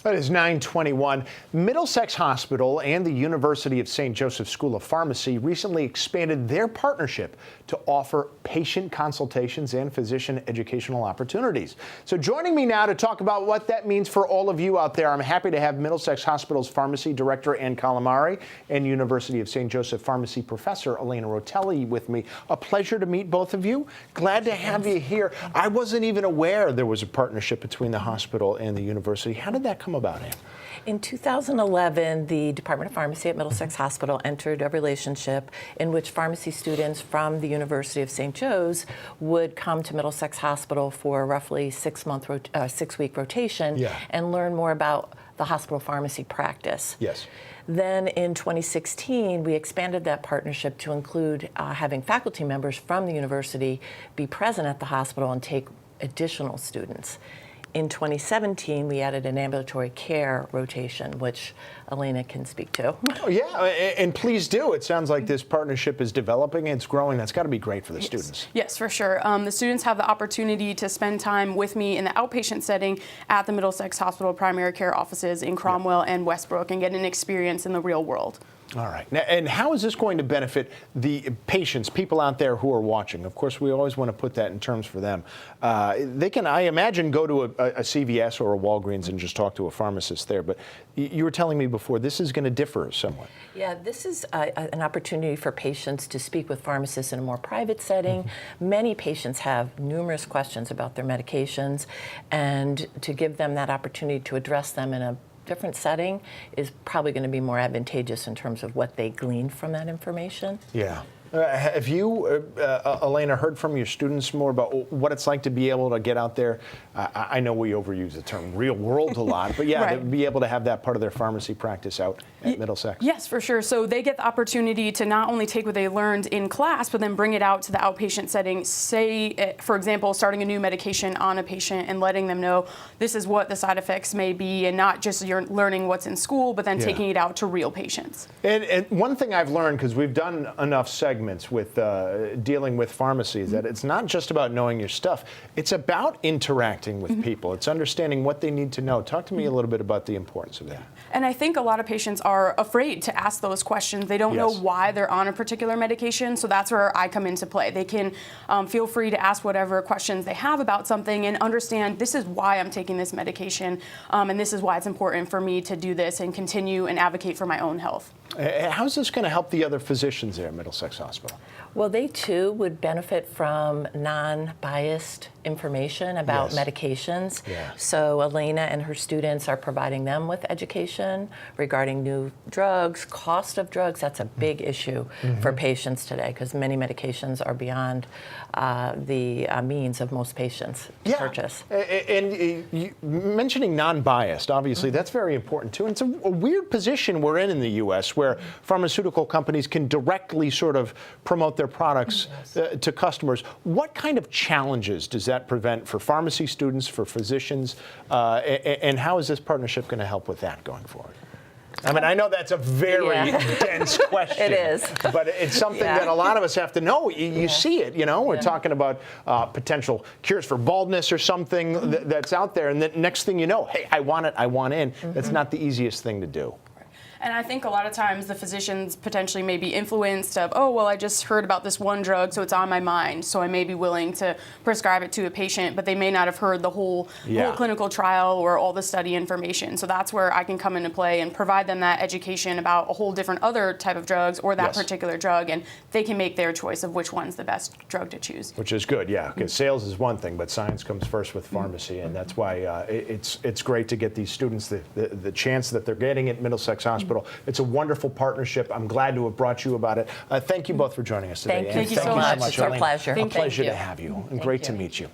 That is 9:21. Middlesex Hospital and the University of St. Joseph's School of Pharmacy recently expanded their partnership to offer patient consultations and physician educational opportunities. So joining me now to talk about what that means for all of you out there, I'm happy to have Middlesex Hospital's Pharmacy Director Ann CALAMARI and University of St. Joseph Pharmacy Professor ALAINA ROTELLI with me. A pleasure to meet both of you. Glad to have you here. I wasn't even aware there was a partnership between the hospital and the university. How did that come about, Ann? In 2011, the Department of Pharmacy at Middlesex Hospital entered a relationship in which pharmacy students from the University of St. Joe's would come to Middlesex Hospital for a roughly six-week rotation and learn more about the hospital pharmacy practice. Yes. Then in 2016, we expanded that partnership to include having faculty members from the university be present at the hospital and take additional students. In 2017, we added an ambulatory care rotation, which ALAINA can speak to. Oh, yeah, and please do. It sounds like this partnership is developing, it's growing. That's got to be great for the students. Yes, for sure. The students have the opportunity to spend time with me in the outpatient setting at the Middlesex Hospital primary care offices in Cromwell and Westbrook and get an experience in the real world. All right. Now, and how is this going to benefit the patients, people out there who are watching? Of course, we always want to put that in terms for them. They can, I imagine, go to a CVS or a Walgreens and just talk to a pharmacist there. But you were telling me before, this is going to differ somewhat. Yeah, this is an opportunity for patients to speak with pharmacists in a more private setting. Many patients have numerous questions about their medications, and to give them that opportunity to address them in a different setting is probably going to be more advantageous in terms of what they glean from that information. Yeah. Have you, ALAINA, heard from your students more about what it's like to be able to get out there? I know we overuse the term real world a lot, but yeah, to be able to have that part of their pharmacy practice out at Middlesex. Yes, for sure. So they get the opportunity to not only take what they learned in class, but then bring it out to the outpatient setting. Say, for example, starting a new medication on a patient and letting them know this is what the side effects may be, and not just you're learning what's in school, but then taking it out to real patients. And one thing I've learned, because we've done enough segments with dealing with pharmacy, is that it's not just about knowing your stuff. It's about interacting with people. It's understanding what they need to know. Talk to me a little bit about the importance of that. And I think a lot of patients are afraid to ask those questions. They don't know why they're on a particular medication, so that's where I come into play. They can feel free to ask whatever questions they have about something and understand this is why I'm taking this medication, and this is why it's important for me to do this and continue and advocate for my own health. How's this going to help the other physicians there at Middlesex Hospital? Well, they too would benefit from non-biased information about medications. So ALAINA and her students are providing them with education regarding new drugs, cost of drugs. That's a big issue for patients today because many medications are beyond the means of most patients to purchase. And mentioning non-biased, obviously, that's very important too. And it's a weird position we're in the U.S. where pharmaceutical companies can directly sort of promote their products to customers. What kind of challenges does that prevent for pharmacy students, for physicians, and how is this partnership going to help with that going forward? I mean, I know that's a very dense question. It is. But it's something that a lot of us have to know. You see it, you know. We're talking about potential cures for baldness or something that's out there. And the next thing you know, hey, I want it, I want in. That's not the easiest thing to do. And I think a lot of times the physicians potentially may be influenced of, oh, well, I just heard about this one drug, so it's on my mind, so I may be willing to prescribe it to a patient, but they may not have heard the whole clinical trial or all the study information. So that's where I can come into play and provide them that education about a whole different other type of drugs or that particular drug, and they can make their choice of which one's the best drug to choose. Which is good, because sales is one thing, but science comes first with pharmacy, and that's why it's great to get these students the chance that they're getting at Middlesex Hospital. It's a wonderful partnership. I'm glad to have brought you about it. Thank you both for joining us today. Thank you so much. It's our pleasure. A pleasure to have you, and great to meet you.